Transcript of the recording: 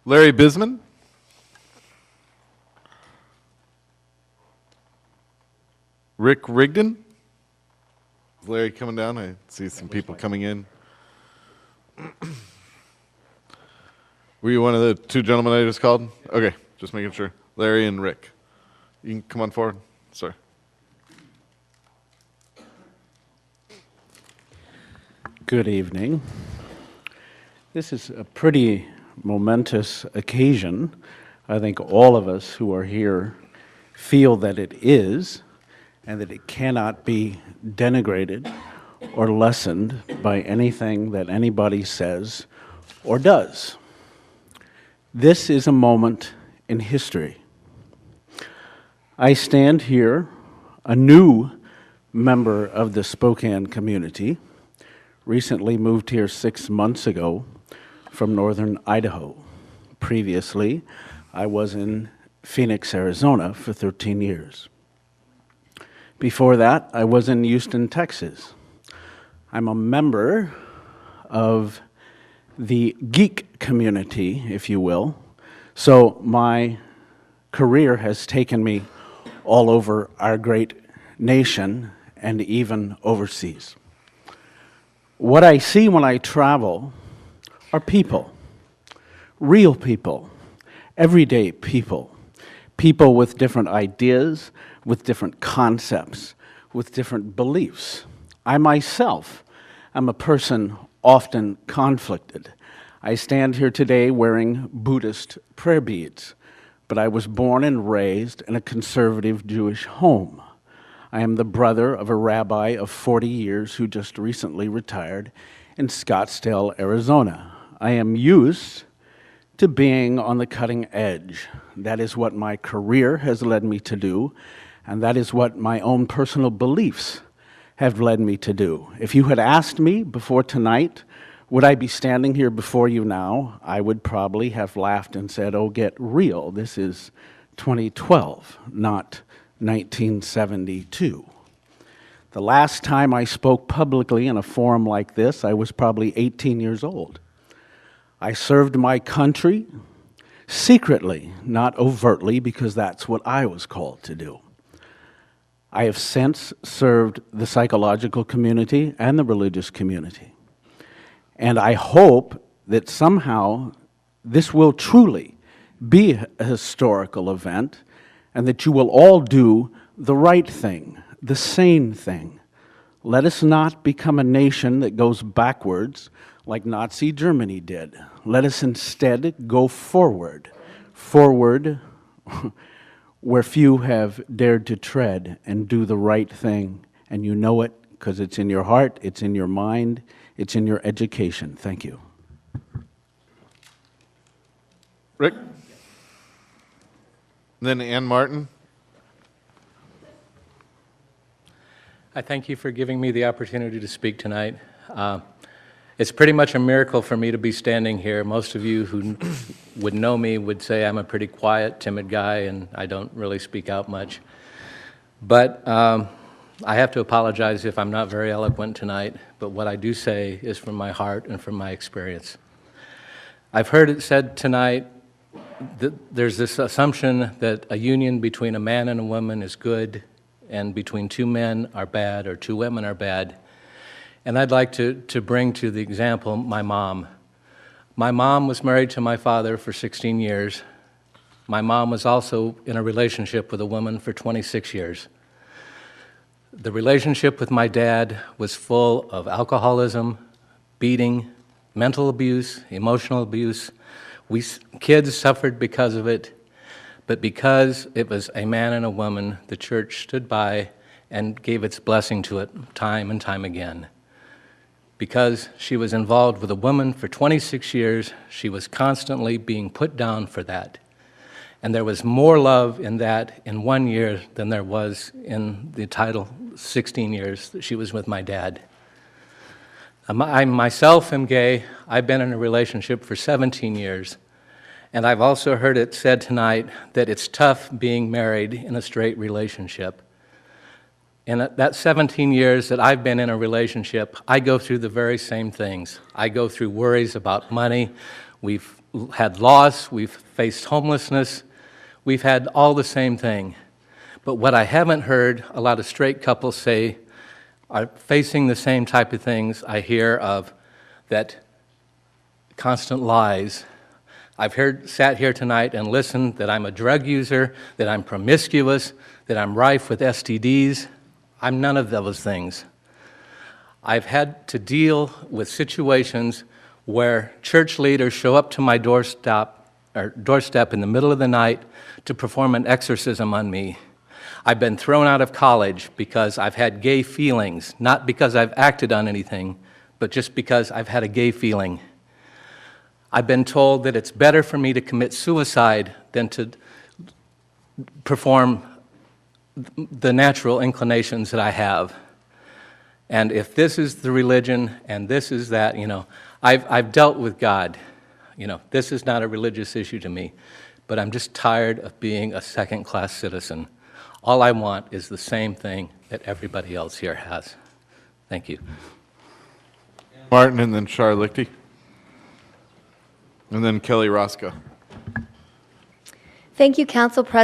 Larry Bisman. Rick Rigdon. Is Larry coming down? I see some people coming in. Were you one of the two gentlemen I just called? Okay, just making sure. Larry and Rick. You can come on forward. Sorry. Good evening. This is a pretty momentous occasion. I think all of us who are here feel that it is, and that it cannot be denigrated or lessened by anything that anybody says or does. This is a moment in history. I stand here, a new member of the Spokane community, recently moved here 6 months ago from northern Idaho. Previously, I was in Phoenix, Arizona for 13 years. Before that, I was in Houston, Texas. I'm a member of the geek community, if you will, so my career has taken me all over our great nation and even overseas. What I see when I travel are people, real people, everyday people, people with different ideas, with different concepts, with different beliefs. I myself am a person often conflicted. I stand here today wearing Buddhist prayer beads, but I was born and raised in a conservative Jewish home. I am the brother of a rabbi of 40 years who just recently retired in Scottsdale, Arizona. I am used to being on the cutting edge. That is what my career has led me to do, and that is what my own personal beliefs have led me to do. If you had asked me before tonight, would I be standing here before you now, I would probably have laughed and said, oh, get real. This is 2012, not 1972. The last time I spoke publicly in a forum like this, I was probably 18 years old. I served my country secretly, not overtly, because that's what I was called to do. I have since served the psychological community and the religious community. And I hope that somehow this will truly be a historical event and that you will all do the right thing, the sane thing. Let us not become a nation that goes backwards like Nazi Germany did. Let us instead go forward, forward where few have dared to tread and do the right thing. And you know it because it's in your heart, it's in your mind, it's in your education. Thank you. Rick? Then Ann Martin. I thank you for giving me the opportunity to speak tonight. It's pretty much a miracle for me to be standing here. Most of you who would know me would say I'm a pretty quiet, timid guy, and I don't really speak out much. But I have to apologize if I'm not very eloquent tonight, but what I do say is from my heart and from my experience. I've heard it said tonight that there's this assumption that a union between a man and a woman is good, and between two men are bad, or two women are bad. And I'd like to bring to the example my mom. My mom was married to my father for 16 years. My mom was also in a relationship with a woman for 26 years. The relationship with my dad was full of alcoholism, beating, mental abuse, emotional abuse. We kids suffered because of it, but because it was a man and a woman, the church stood by and gave its blessing to it time and time again. Because she was involved with a woman for 26 years, she was constantly being put down for that. And there was more love in that in 1 year than there was in the title 16 years that she was with my dad. I myself am gay. I've been in a relationship for 17 years. And I've also heard it said tonight that it's tough being married in a straight relationship. In that 17 years that I've been in a relationship, I go through the very same things. I go through worries about money, We've had loss, we've faced homelessness, we've had all the same thing. But what I haven't heard a lot of straight couples say are facing the same type of things I hear of, that constant lies. I've sat here tonight and listened that I'm a drug user, that I'm promiscuous, that I'm rife with STDs. I'm none of those things. I've had to deal with situations where church leaders show up to my doorstep in the middle of the night to perform an exorcism on me. I've been thrown out of college because I've had gay feelings, not because I've acted on anything, but just because I've had a gay feeling. I've been told that it's better for me to commit suicide than to perform the natural inclinations that I have. And if this is the religion and this is that, I've dealt with God. This is not a religious issue to me, but I'm just tired of being a second-class citizen. All I want is the same thing that everybody else here has. Thank you. Martin, and then Shar Lichty. And then Kelly Roscoe. Thank you, Council President.